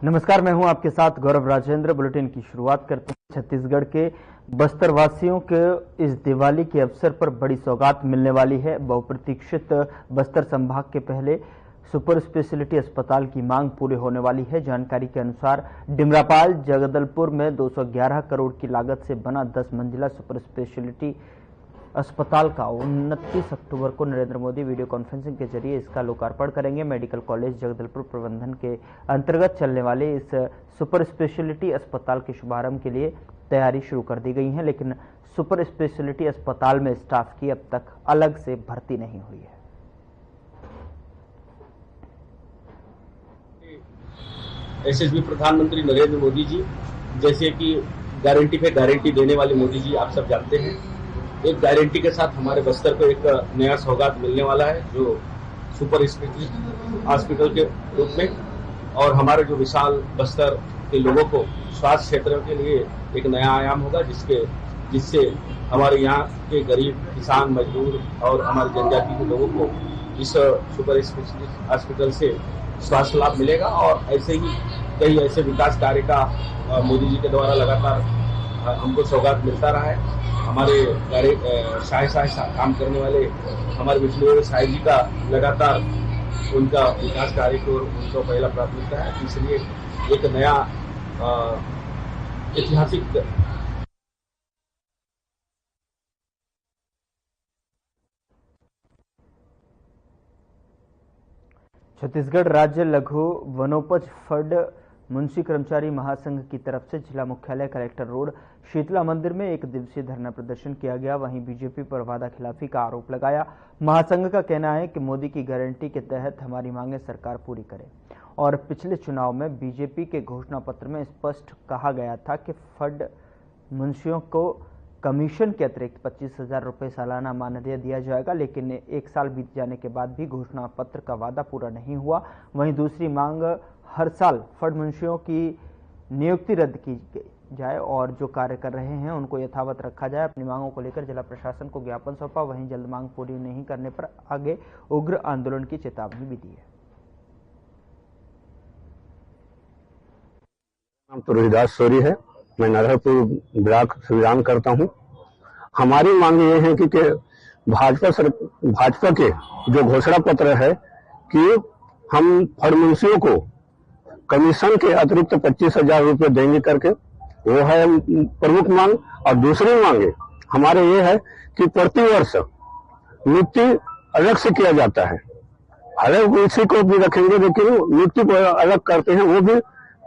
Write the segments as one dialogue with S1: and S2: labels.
S1: नमस्कार, मैं हूं आपके साथ गौरव राजेंद्र। बुलेटिन की शुरुआत करते हैं। छत्तीसगढ़ के बस्तर वासियों के इस दिवाली के अवसर पर बड़ी सौगात मिलने वाली है। बहुप्रतीक्षित बस्तर संभाग के पहले सुपर स्पेशलिटी अस्पताल की मांग पूरी होने वाली है। जानकारी के अनुसार डिमरापाल जगदलपुर में 211 करोड़ की लागत से बना 10 मंजिला सुपर स्पेशलिटी अस्पताल का 29 अक्टूबर को नरेंद्र मोदी वीडियो कॉन्फ्रेंसिंग के जरिए इसका लोकार्पण करेंगे। मेडिकल कॉलेज जगदलपुर प्रबंधन के अंतर्गत चलने वाले इस सुपर स्पेशलिटी अस्पताल के शुभारंभ के लिए तैयारी शुरू कर दी गई है, लेकिन सुपर स्पेशलिटी अस्पताल में स्टाफ की अब तक अलग से भर्ती नहीं हुई है।
S2: यशस्वी प्रधानमंत्री नरेंद्र मोदी जी जैसे कि गारंटी पे गारंटी देने वाले मोदी जी आप सब जानते हैं। एक गारंटी के साथ हमारे बस्तर को एक नया सौगात मिलने वाला है, जो सुपर स्पेशलिटी हॉस्पिटल के रूप में, और हमारे जो विशाल बस्तर के लोगों को स्वास्थ्य क्षेत्र के लिए एक नया आयाम होगा, जिससे हमारे यहाँ के गरीब किसान, मजदूर और हमारे जनजाति के लोगों को इस सुपर स्पेशलिटी हॉस्पिटल से स्वास्थ्य लाभ मिलेगा। और ऐसे ही कई ऐसे विकास कार्य का मोदी जी के द्वारा लगातार हमको सौगात मिलता रहा है। हमारे शाह काम करने वाले हमारे विष्णु साहिब जी का लगातार उनका विकास कार्य को उनका पहला प्राथमिकता है, इसलिए एक नया ऐतिहासिक
S1: छत्तीसगढ़ राज्य लघु वनोपज फंड मुंशी कर्मचारी महासंघ की तरफ से जिला मुख्यालय कलेक्टर रोड शीतला मंदिर में एक दिवसीय धरना प्रदर्शन किया गया। वहीं बीजेपी पर वादा खिलाफी का आरोप लगाया। महासंघ का कहना है कि मोदी की गारंटी के तहत हमारी मांगें सरकार पूरी करे, और पिछले चुनाव में बीजेपी के घोषणा पत्र में स्पष्ट कहा गया था कि फंड मुंशियों को कमीशन के अतिरिक्त 25,000 रुपये सालाना मानदेय दिया जाएगा, लेकिन एक साल बीत जाने के बाद भी घोषणा पत्र का वादा पूरा नहीं हुआ। वहीं दूसरी मांग, हर साल फंड मुंशियों की नियुक्ति रद्द की जाए और जो कार्य कर रहे हैं उनको यथावत रखा जाए। अपनी मांगों को लेकर जिला प्रशासन को ज्ञापन सौंपा। वहीं जल्द मांग पूरी नहीं करने पर आगे उग्र आंदोलन की चेतावनी भी दी है।
S3: नाम तो रोहिदास सोरी है, मैं नरहरपुर ब्लॉक से बिलोंग करता हूं। हमारी मांग ये है कि भाजपा के जो घोषणा पत्र है कि हम फंड मुंशियों को कमीशन के अतिरिक्त 25,000 रुपये देंगे करके, वो है प्रमुख मांग। और दूसरी मांगे हमारे ये है कि प्रति वर्ष नियुक्ति अलग से किया जाता है। अलग उसी को भी रखेंगे, लेकिन नियुक्ति को अलग करते हैं वो भी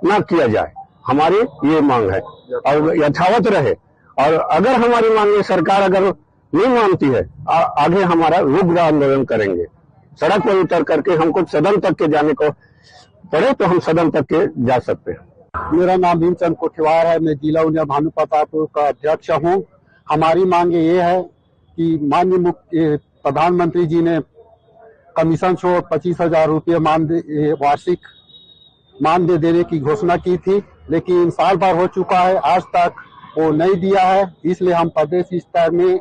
S3: ना किया जाए। हमारी ये मांग है और यथावत रहे। और अगर हमारी मांगे सरकार अगर नहीं मानती है, आगे हमारा उग्र आंदोलन करेंगे। सड़क पर उतर करके हमको सदन तक के जाने को पड़े तो हम सदन तक के जा सकते हैं।
S4: मेरा नाम भीमचंद कोठवार है, मैं जिला उनिया भानु प्रतापपुर का अध्यक्ष हूँ। हमारी मांग ये है कि माननीय प्रधानमंत्री जी ने कमीशन छोड़ 25,000 रुपये वार्षिक मानदेय देने की घोषणा की थी, लेकिन साल भर हो चुका है, आज तक वो नहीं दिया है। इसलिए हम प्रदेश स्तर में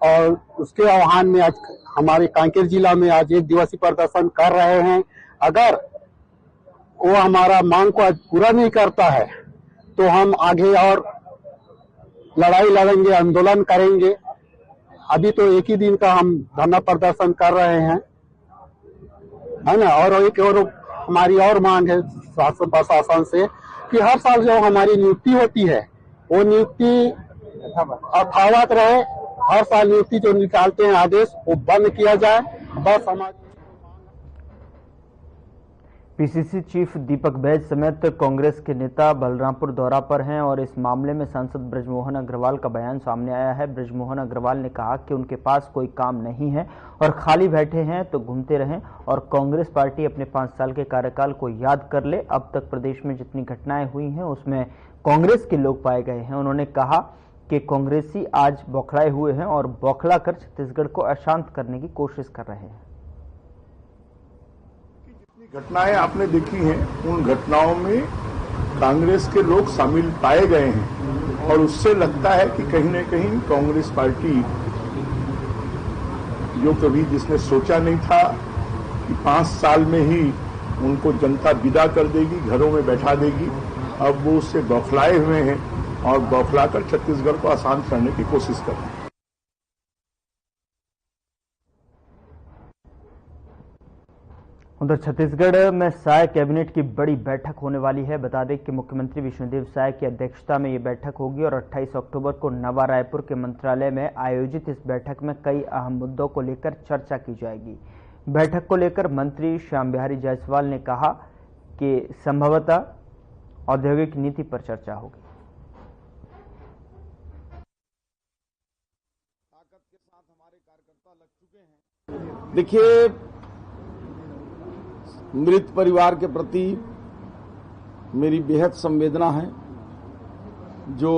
S4: और उसके आह्वान में आज हमारे कांकेर जिला में आज एक दिवसीय प्रदर्शन कर रहे हैं। अगर वो हमारा मांग को आज पूरा नहीं करता है तो हम आगे और लड़ाई लड़ेंगे, आंदोलन करेंगे। अभी तो एक ही दिन का हम धरना प्रदर्शन कर रहे हैं, है ना। और एक और हमारी और मांग है शासन प्रशासन से कि हर साल जो हमारी नियुक्ति होती है वो नियुक्ति यथावत रहे। हर साल नियुक्ति जो निकालते हैं आदेश वो बंद किया जाए। बस हमारी
S1: पीसीसी चीफ दीपक बैज समेत कांग्रेस के नेता बलरामपुर दौरा पर हैं और इस मामले में सांसद बृजमोहन अग्रवाल का बयान सामने आया है। बृजमोहन अग्रवाल ने कहा कि उनके पास कोई काम नहीं है और खाली बैठे हैं तो घूमते रहें, और कांग्रेस पार्टी अपने 5 साल के कार्यकाल को याद कर ले। अब तक प्रदेश में जितनी घटनाएं हुई हैं उसमें कांग्रेस के लोग पाए गए हैं। उन्होंने कहा कि कांग्रेसी आज बौखलाए हुए हैं और बौखला कर छत्तीसगढ़ को अशांत करने की कोशिश कर रहे हैं।
S5: घटनाएं आपने देखी हैं, उन घटनाओं में कांग्रेस के लोग शामिल पाए गए हैं और उससे लगता है कि कहीं न कहीं कांग्रेस पार्टी, जो कभी जिसने सोचा नहीं था कि 5 साल में ही उनको जनता विदा कर देगी, घरों में बैठा देगी। अब वो उससे बौखलाए हुए हैं और बौखलाकर छत्तीसगढ़ को अशांत करने की कोशिश कर रहे हैं।
S1: उधर छत्तीसगढ़ में साय कैबिनेट की बड़ी बैठक होने वाली है। बता दें कि मुख्यमंत्री विष्णुदेव साय की अध्यक्षता में ये बैठक होगी और 28 अक्टूबर को नवा रायपुर के मंत्रालय में आयोजित इस बैठक में कई अहम मुद्दों को लेकर चर्चा की जाएगी। बैठक को लेकर मंत्री श्याम बिहारी जायसवाल ने कहा कि संभवतः औद्योगिक नीति पर चर्चा होगी।
S6: ताकत के साथ हमारे कार्यकर्ता लग चुके हैं। देखिए, मृत परिवार के प्रति मेरी बेहद संवेदना है। जो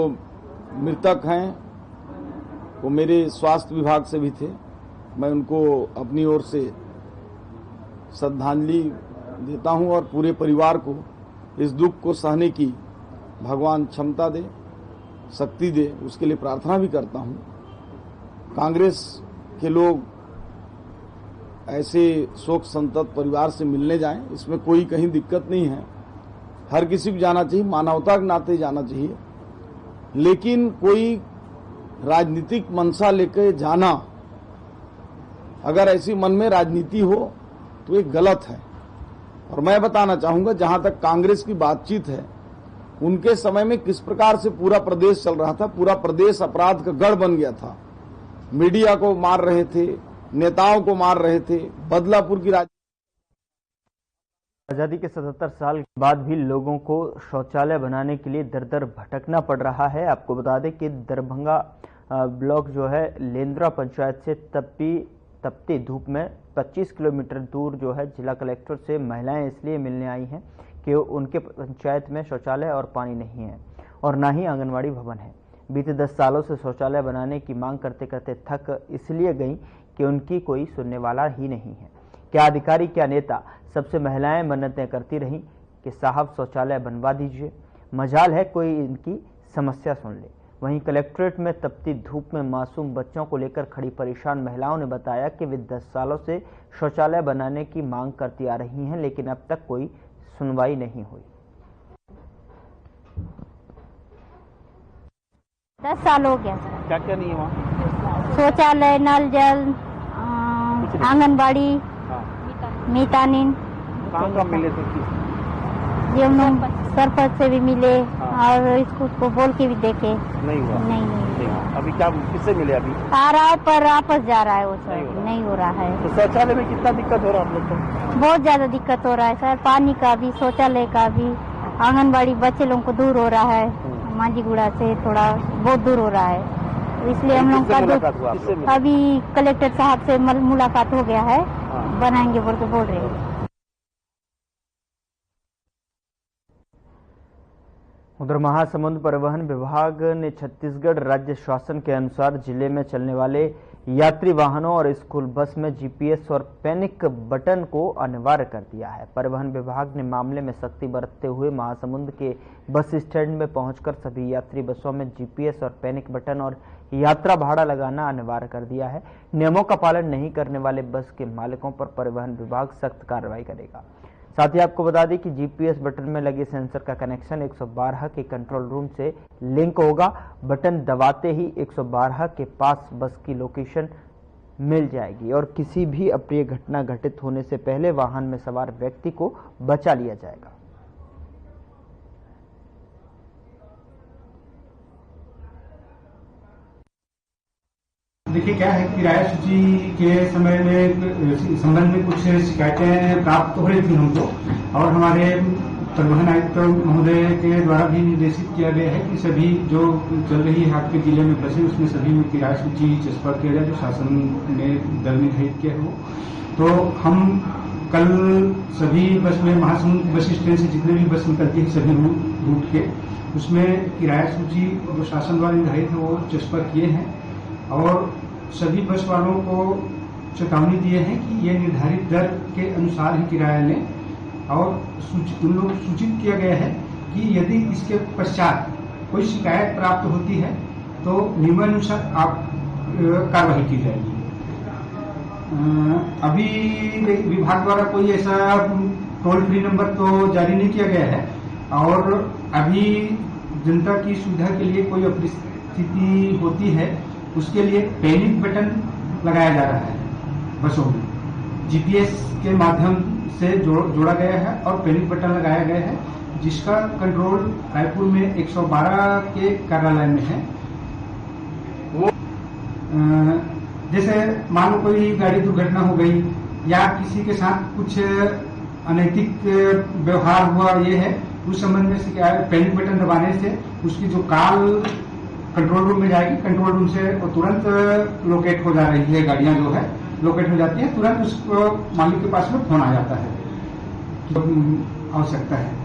S6: मृतक हैं वो मेरे स्वास्थ्य विभाग से भी थे। मैं उनको अपनी ओर से श्रद्धांजलि देता हूं और पूरे परिवार को इस दुख को सहने की भगवान क्षमता दे, शक्ति दे, उसके लिए प्रार्थना भी करता हूं। कांग्रेस के लोग ऐसे शोक संतप्त परिवार से मिलने जाएं, इसमें कोई कहीं दिक्कत नहीं है। हर किसी को जाना चाहिए, मानवता के नाते जाना चाहिए। लेकिन कोई राजनीतिक मंशा लेकर जाना, अगर ऐसी मन में राजनीति हो तो ये गलत है। और मैं बताना चाहूंगा, जहां तक कांग्रेस की बातचीत है, उनके समय में किस प्रकार से पूरा प्रदेश चल रहा था। पूरा प्रदेश अपराध का गढ़ बन गया था। मीडिया को मार रहे थे, नेताओं को मार रहे थे। बदलापुर की
S1: आजादी के 77 साल बाद भी लोगों को शौचालय बनाने के लिए दर दर भटकना पड़ रहा है। आपको बता दें कि दरभंगा ब्लॉक जो है लेंद्रा पंचायत से तपती धूप में 25 किलोमीटर दूर जो है जिला कलेक्टर से महिलाएं इसलिए मिलने आई हैं कि उनके पंचायत में शौचालय और पानी नहीं है और ना ही आंगनवाड़ी भवन है। बीते 10 सालों से शौचालय बनाने की मांग करते करते थक इसलिए गई कि उनकी कोई सुनने वाला ही नहीं है। क्या अधिकारी, क्या नेता, सबसे महिलाएं मन्नतें करती रहीं कि साहब शौचालय बनवा दीजिए, मजाल है कोई इनकी समस्या सुन ले। वहीं कलेक्ट्रेट में तपती धूप में मासूम बच्चों को लेकर खड़ी परेशान महिलाओं ने बताया कि वे 10 सालों से शौचालय बनाने की मांग करती आ रही हैं, लेकिन अब तक कोई सुनवाई नहीं हुई।
S7: 10 साल हो गया।
S6: क्या क्या नहीं है वहाँ?
S7: शौचालय, नल जल, आंगनबाड़ी, मीतानीन।
S6: कहाँ मिले थे?
S7: ये हम लोग सरपंच से भी मिले और इसको को बोल के भी देखे,
S6: नहीं हुआ।
S7: नहीं।
S6: अभी क्या किससे मिले? अभी
S7: आ रहा है पर वापस जा रहा है वो सर, नहीं हो रहा है।
S6: तो शौचालय में कितना दिक्कत हो रहा है आप लोग को?
S7: बहुत ज्यादा दिक्कत हो रहा है सर, पानी का भी, शौचालय का भी। आंगनबाड़ी बच्चे लोगों को दूर हो रहा है, मांझीगुड़ा से थोड़ा बहुत दूर हो रहा है। इसलिए हम लोग का अभी कलेक्टर साहब से मुलाकात हो गया है, बनाएंगे बोल के बोल रहे हैं।
S1: उधर महासमुंद परिवहन विभाग ने छत्तीसगढ़ राज्य शासन के अनुसार जिले में चलने वाले यात्री वाहनों और स्कूल बस में जीपीएस और पैनिक बटन को अनिवार्य कर दिया है। परिवहन विभाग ने मामले में सख्ती बरतते हुए महासमुंद के बस स्टैंड में पहुंचकर सभी यात्री बसों में जीपीएस और पैनिक बटन और यात्रा भाड़ा लगाना अनिवार्य कर दिया है। नियमों का पालन नहीं करने वाले बस के मालिकों पर परिवहन विभाग सख्त कार्रवाई करेगा। साथ ही आपको बता दें कि जीपीएस बटन में लगे सेंसर का कनेक्शन 112 के कंट्रोल रूम से लिंक होगा। बटन दबाते ही 112 के पास बस की लोकेशन मिल जाएगी और किसी भी अप्रिय घटना घटित होने से पहले वाहन में सवार व्यक्ति को बचा लिया जाएगा।
S8: देखिए क्या है, किराया सूची के समय में संबंध में कुछ शिकायतें प्राप्त हो रही थी हमको, और हमारे परिवहन आयुक्त महोदय के द्वारा भी निर्देशित किया गया है कि सभी जो चल रही है आपके जिले में बसें, उसमें सभी में किराया सूची चस्पा किया जाए जो शासन ने दर निर्धारित किया है वो। तो हम कल सभी बस में महासमुंद बस स्टैंड से जितने भी बस निकलती है सभी रूट के, उसमें किराया सूची जो शासन द्वारा निर्धारित है वो चस्पा किए हैं और सभी बस वालों को चेतावनी दिए हैं कि ये निर्धारित दर के अनुसार ही किराया लें। और उन लोग सूचित किया गया है कि यदि इसके पश्चात कोई शिकायत प्राप्त होती है तो नियमानुसार आप कार्रवाई की जाएगी। अभी विभाग द्वारा कोई ऐसा टोल फ्री नंबर तो जारी नहीं किया गया है और अभी जनता की सुविधा के लिए कोई अपरिस्थिति होती है उसके लिए पैनिक बटन लगाया जा रहा है। बसों में जीपीएस के माध्यम से जोड़ा गया है और पैनिक बटन लगाया गया है जिसका कंट्रोल रायपुर में 112 के कार्यालय में है। वो जैसे मान लो कोई गाड़ी दुर्घटना हो गई या किसी के साथ कुछ अनैतिक व्यवहार हुआ, ये है उस संबंध में पैनिक बटन दबाने से उसकी जो कॉल कंट्रोल रूम में जाएगी, कंट्रोल रूम से वो तुरंत लोकेट हो जा रही है, गाड़ियां जो है लोकेट हो जाती है, तुरंत उसको मालिक के पास में फोन आ जाता है तो आवश्यकता है।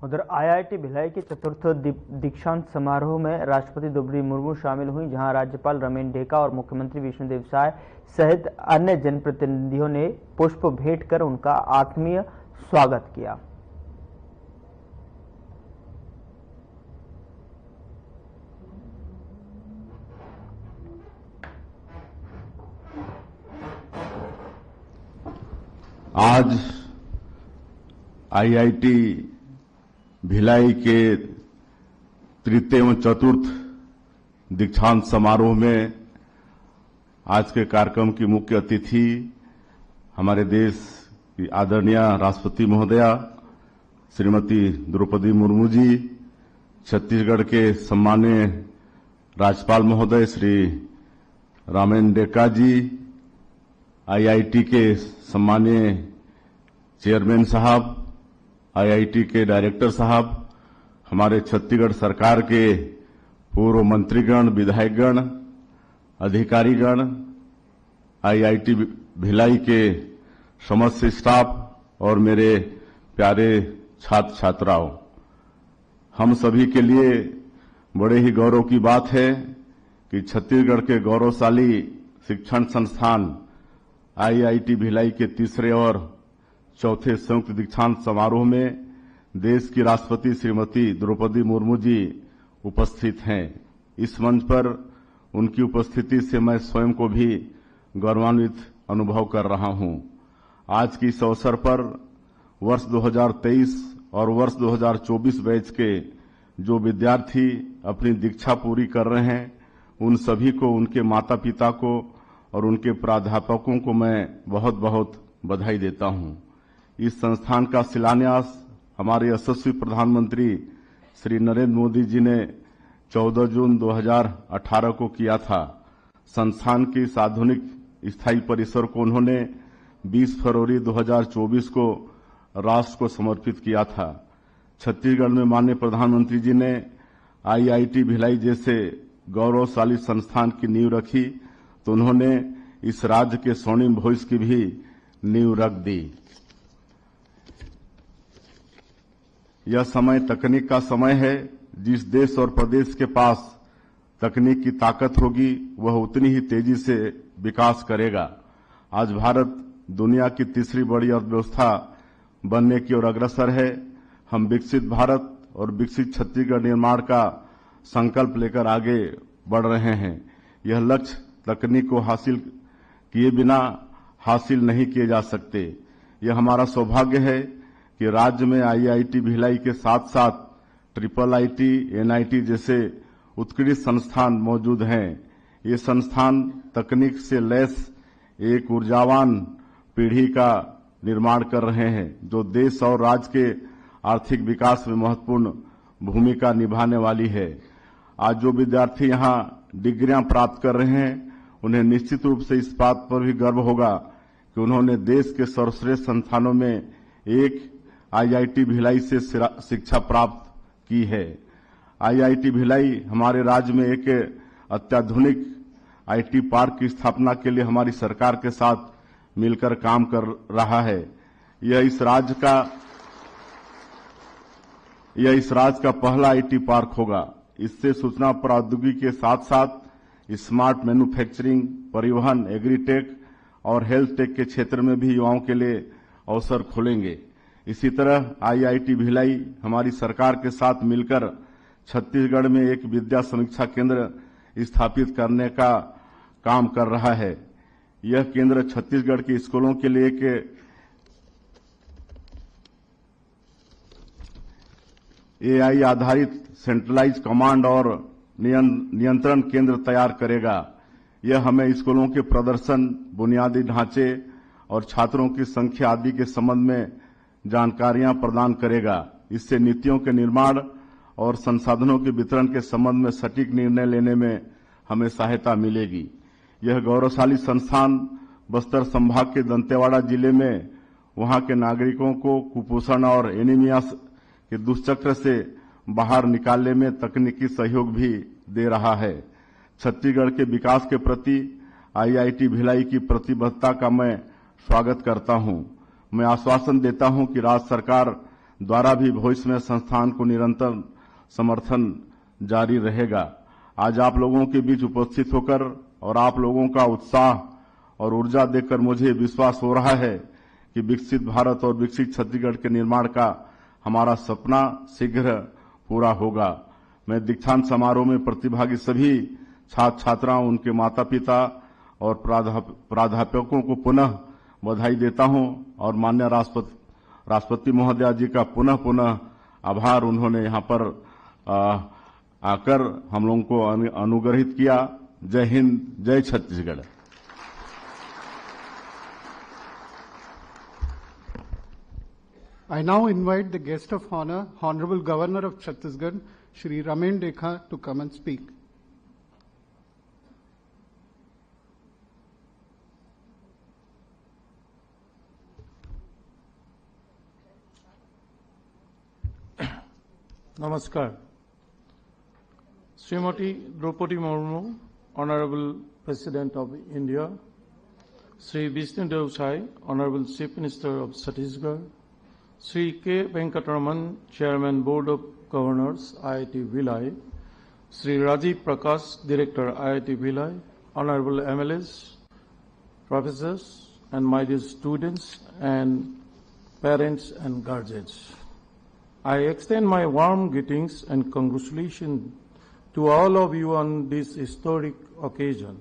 S1: उधर आईआईटी भिलाई के चतुर्थ दीक्षांत समारोह में राष्ट्रपति द्रौपदी मुर्मू शामिल हुई, जहां राज्यपाल रमेन डेका और मुख्यमंत्री विष्णुदेव साय सहित अन्य जनप्रतिनिधियों ने पुष्प भेंट कर उनका आत्मीय स्वागत किया।
S9: आज आईआईटी भिलाई के तृतीय एवं चतुर्थ दीक्षांत समारोह में आज के कार्यक्रम की मुख्य अतिथि हमारे देश की आदरणीय राष्ट्रपति महोदया श्रीमती द्रौपदी मुर्मू जी, छत्तीसगढ़ के सम्माननीय राज्यपाल महोदय श्री रामेन डेका जी, आईआईटी के सम्माननीय चेयरमैन साहब, आईआईटी के डायरेक्टर साहब, हमारे छत्तीसगढ़ सरकार के पूर्व मंत्रीगण, विधायकगण, अधिकारीगण, आईआईटी भिलाई के समस्त स्टाफ और मेरे प्यारे छात्र छात्राओं, हम सभी के लिए बड़े ही गौरव की बात है कि छत्तीसगढ़ के गौरवशाली शिक्षण संस्थान आईआईटी भिलाई के तीसरे और चौथे संयुक्त दीक्षांत समारोह में देश की राष्ट्रपति श्रीमती द्रौपदी मुर्मू जी उपस्थित हैं। इस मंच पर उनकी उपस्थिति से मैं स्वयं को भी गौरवान्वित अनुभव कर रहा हूं। आज की इस अवसर पर वर्ष 2023 और वर्ष 2024 बैच के जो विद्यार्थी अपनी दीक्षा पूरी कर रहे हैं, उन सभी को, उनके माता पिता को और उनके प्राध्यापकों को मैं बहुत बहुत बधाई देता हूं। इस संस्थान का शिलान्यास हमारे यशस्वी प्रधानमंत्री श्री नरेंद्र मोदी जी ने 14 जून 2018 को किया था। संस्थान के इस आधुनिक स्थायी परिसर को उन्होंने 20 फरवरी 2024 को राष्ट्र को समर्पित किया था। छत्तीसगढ़ में माननीय प्रधानमंत्री जी ने आईआईटी भिलाई जैसे गौरवशाली संस्थान की नींव रखी तो उन्होंने इस राज्य के स्वर्णिम भविष्य की भी नींव रख दी। यह समय तकनीक का समय है। जिस देश और प्रदेश के पास तकनीक की ताकत होगी वह उतनी ही तेजी से विकास करेगा। आज भारत दुनिया की तीसरी बड़ी अर्थव्यवस्था बनने की ओर अग्रसर है। हम विकसित भारत और विकसित छत्तीसगढ़ निर्माण का संकल्प लेकर आगे बढ़ रहे हैं। यह लक्ष्य तकनीक को हासिल किए बिना हासिल नहीं किए जा सकते। यह हमारा सौभाग्य है कि राज्य में आईआईटी भिलाई के साथ साथ ट्रिपल आईटी, एनआईटी जैसे उत्कृष्ट संस्थान मौजूद हैं। ये संस्थान तकनीक से लैस एक ऊर्जावान पीढ़ी का निर्माण कर रहे हैं जो देश और राज्य के आर्थिक विकास में महत्वपूर्ण भूमिका निभाने वाली है। आज जो विद्यार्थी यहाँ डिग्रियां प्राप्त कर रहे हैं उन्हें निश्चित रूप से इस बात पर भी गर्व होगा कि उन्होंने देश के सर्वश्रेष्ठ संस्थानों में एक आईआईटी भिलाई से शिक्षा प्राप्त की है। आईआईटी भिलाई हमारे राज्य में एक अत्याधुनिक आईटी पार्क की स्थापना के लिए हमारी सरकार के साथ मिलकर काम कर रहा है। यह इस राज्य का पहला आईटी पार्क होगा। इससे सूचना प्रौद्योगिकी के साथ साथ स्मार्ट मैन्युफैक्चरिंग, परिवहन, एग्रीटेक और हेल्थ टेक के क्षेत्र में भी युवाओं के लिए अवसर खुलेंगे। इसी तरह आईआईटी भिलाई हमारी सरकार के साथ मिलकर छत्तीसगढ़ में एक विद्या समीक्षा केंद्र स्थापित करने का काम कर रहा है। यह केंद्र छत्तीसगढ़ के स्कूलों के लिए के एआई आधारित सेंट्रलाइज कमांड और नियंत्रण केंद्र तैयार करेगा। यह हमें स्कूलों के प्रदर्शन, बुनियादी ढांचे और छात्रों की संख्या आदि के संबंध में जानकारियां प्रदान करेगा। इससे नीतियों के निर्माण और संसाधनों के वितरण के संबंध में सटीक निर्णय लेने में हमें सहायता मिलेगी। यह गौरवशाली संस्थान बस्तर संभाग के दंतेवाड़ा जिले में वहां के नागरिकों को कुपोषण और एनीमिया के दुष्चक्र से बाहर निकालने में तकनीकी सहयोग भी दे रहा है। छत्तीसगढ़ के विकास के प्रति आईआईटी भिलाई की प्रतिबद्धता का मैं स्वागत करता हूं। मैं आश्वासन देता हूं कि राज्य सरकार द्वारा भी भविष्य में संस्थान को निरंतर समर्थन जारी रहेगा। आज आप लोगों के बीच उपस्थित होकर और आप लोगों का उत्साह और ऊर्जा देखकर मुझे विश्वास हो रहा है कि विकसित भारत और विकसित छत्तीसगढ़ के निर्माण का हमारा सपना शीघ्र पूरा होगा। मैं दीक्षांत समारोह में प्रतिभागी सभी छात्र छात्राओं, उनके माता पिता और प्राध्यापकों को पुनः बधाई देता हूं और माननीय राष्ट्रपति महोदया जी का पुनः आभार। उन्होंने यहां पर आकर हम लोगों को अनुग्रहित किया। जय हिंद, जय Chhattisgarh.
S10: I now invite the guest of honor, Honorable Governor of Chhattisgarh, Shri Ramen Dekha, to come and speak.
S11: Namaskar. Srimati Draupadi Murmu, Honorable President of India, Sri Vishnu Dev Sai, Honorable Chief Minister of Chhattisgarh, Sri K. Venkataraman, Chairman Board of Governors, IIT Bhilai, Sri Rajiv Prakash, Director, IIT Bhilai, Honorable MLAs, Professors, and my dear students and parents and guardians. I extend my warm greetings and congratulations to all of you on this historic occasion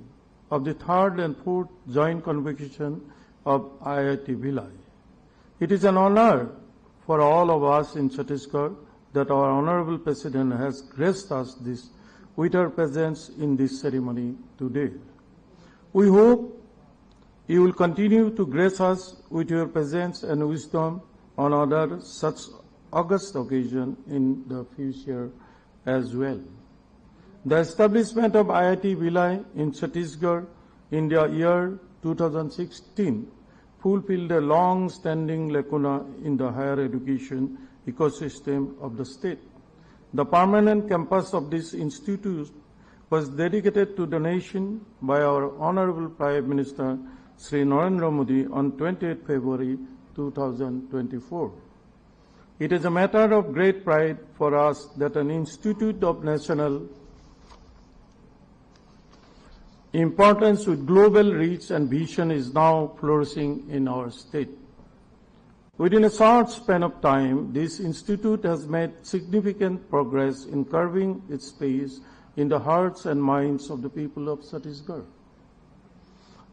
S11: of the third and fourth joint convocation of IIT Bhilai. It is an honor for all of us in Chhattisgarh that our Honorable President has graced us with her presence in this ceremony today. We hope you will continue to grace us with your presence and wisdom on other such august occasion in the future as well. The establishment of IIT Bhilai in Chhattisgarh in the year 2016 fulfilled a long-standing lacuna in the higher education ecosystem of the state. The permanent campus of this institute was dedicated to the nation by our Honorable Prime Minister Sri Narendra Modi on 28 February 2024. It is a matter of great pride for us that an institute of national importance with global reach and vision is now flourishing in our state. Within a short span of time, this institute has made significant progress in carving its space in the hearts and minds of the people of Chhattisgarh.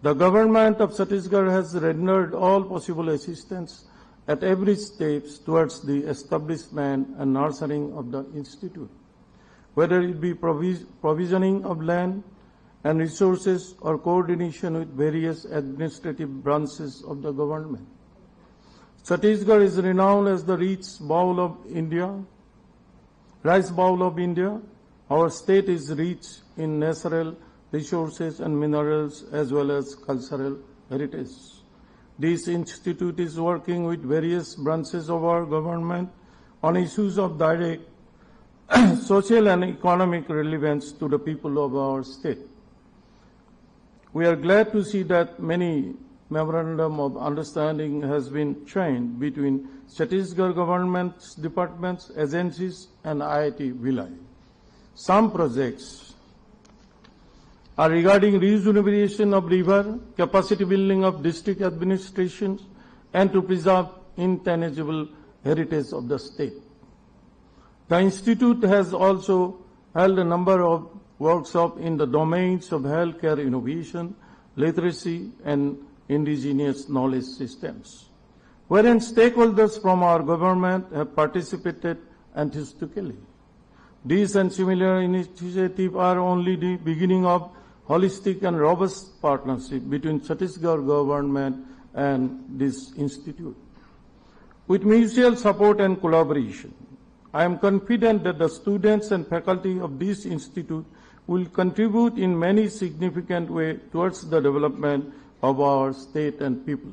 S11: The government of Chhattisgarh has rendered all possible assistance at every step towards the establishment and nurturing of the institute, whether it be provisioning of land and resources or coordination with various administrative branches of the government. Chhattisgarh is renowned as the rice bowl of India. Our state is rich in natural resources and minerals as well as cultural heritage. This institute is working with various branches of our government on issues of direct social and economic relevance to the people of our state. We are glad to see that many memorandum of understanding has been signed between Chhattisgarh government's departments, agencies, and IIT Bhilai. Some projects are regarding rejuvenation of river, capacity building of district administrations, and to preserve intangible heritage of the state. The institute has also held a number of workshops in the domains of healthcare innovation, literacy, and indigenous knowledge systems, wherein stakeholders from our government have participated enthusiastically. These and similar initiatives are only the beginning of holistic and robust partnership between Chhattisgarh government and this institute. With mutual support and collaboration, I am confident that the students and faculty of this institute will contribute in many significant ways towards the development of our state and people.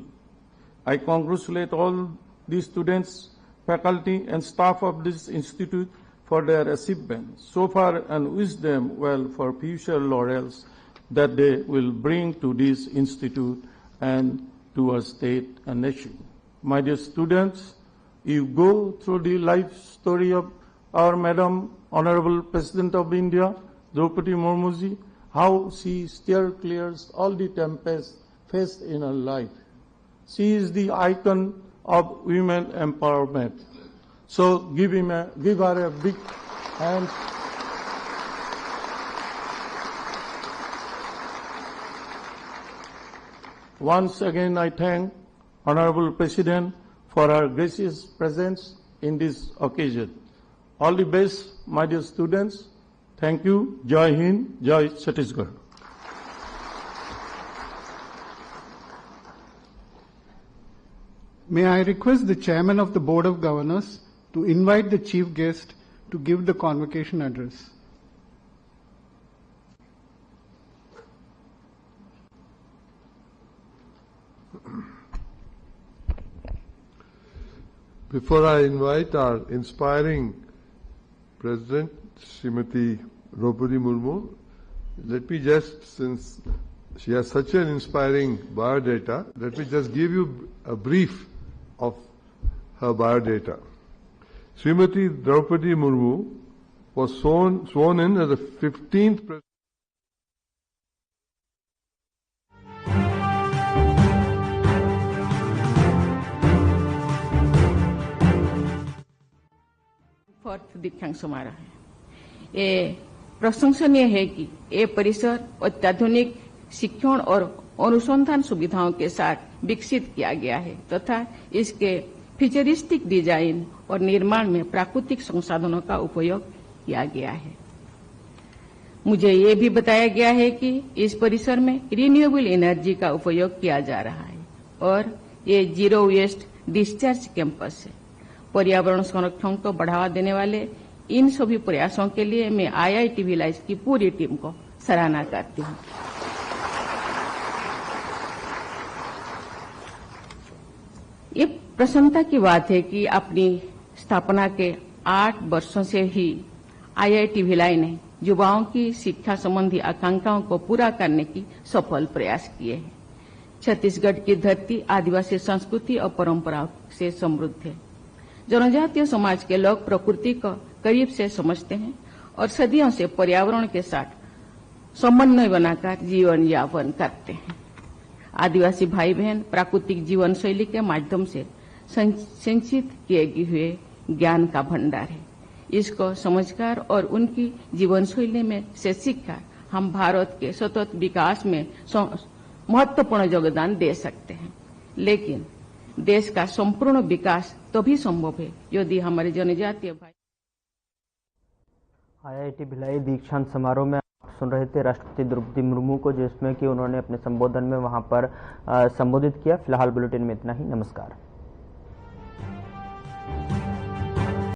S11: I congratulate all the students, faculty, and staff of this institute for their achievements so far and wish them well for future laurels that they will bring to this institute and to our state and nation. My dear students, you go through the life story of our Madam Honorable President of India, Draupadi Murmuji, how she still clears all the tempests faced in her life. She is the icon of women empowerment. So give her a big hand. Once again, I thank Honorable President for her gracious presence in this occasion. All the best, my dear students. Thank you. Jai Hind, Jai Chhattisgarh.
S10: May I request the Chairman of the Board of Governors to invite the Chief Guest to give the convocation address.
S12: Before I invite our inspiring President, Srimati Draupadi Murmu, let me just, since she has such an inspiring biodata, let me just give you a brief of her biodata. Srimati Draupadi Murmu was sworn in as the 15th President.
S13: दीक्षांत समारोह है। ये प्रशंसनीय है कि ये परिसर अत्याधुनिक शिक्षण और अनुसंधान सुविधाओं के साथ विकसित किया गया है तथा इसके फ्यूचरिस्टिक डिजाइन और निर्माण में प्राकृतिक संसाधनों का उपयोग किया गया है। मुझे ये भी बताया गया है कि इस परिसर में रिन्यूएबल एनर्जी का उपयोग किया जा रहा है और ये जीरो वेस्ट डिस्चार्ज कैंपस है। पर्यावरण संरक्षण को बढ़ावा देने वाले इन सभी प्रयासों के लिए मैं IIT भिलाई की पूरी टीम को सराहना करती हूँ। ये प्रसन्नता की बात है कि अपनी स्थापना के 8 वर्षों से ही IIT भिलाई ने युवाओं की शिक्षा संबंधी आकांक्षाओं को पूरा करने की सफल प्रयास किए हैं। छत्तीसगढ़ की धरती आदिवासी संस्कृति और परंपराओं से समृद्ध है। जनजातीय समाज के लोग प्रकृति को करीब से समझते हैं और सदियों से पर्यावरण के साथ समन्वय बनाकर जीवन यापन करते हैं। आदिवासी भाई बहन प्राकृतिक जीवन शैली के माध्यम से संचित किए हुए ज्ञान का भंडार है। इसको समझकर और उनकी जीवन शैली में से सीखकर हम भारत के सतत विकास में महत्वपूर्ण योगदान दे सकते हैं। लेकिन देश का संपूर्ण विकास तभी संभव है यदि हमारे जनजातीय भाई।
S1: IIT भिलाई दीक्षांत समारोह में आप सुन रहे थे राष्ट्रपति द्रौपदी मुर्मू को, जिसमें कि उन्होंने अपने संबोधन में वहां पर संबोधित किया। फिलहाल बुलेटिन में इतना ही। नमस्कार।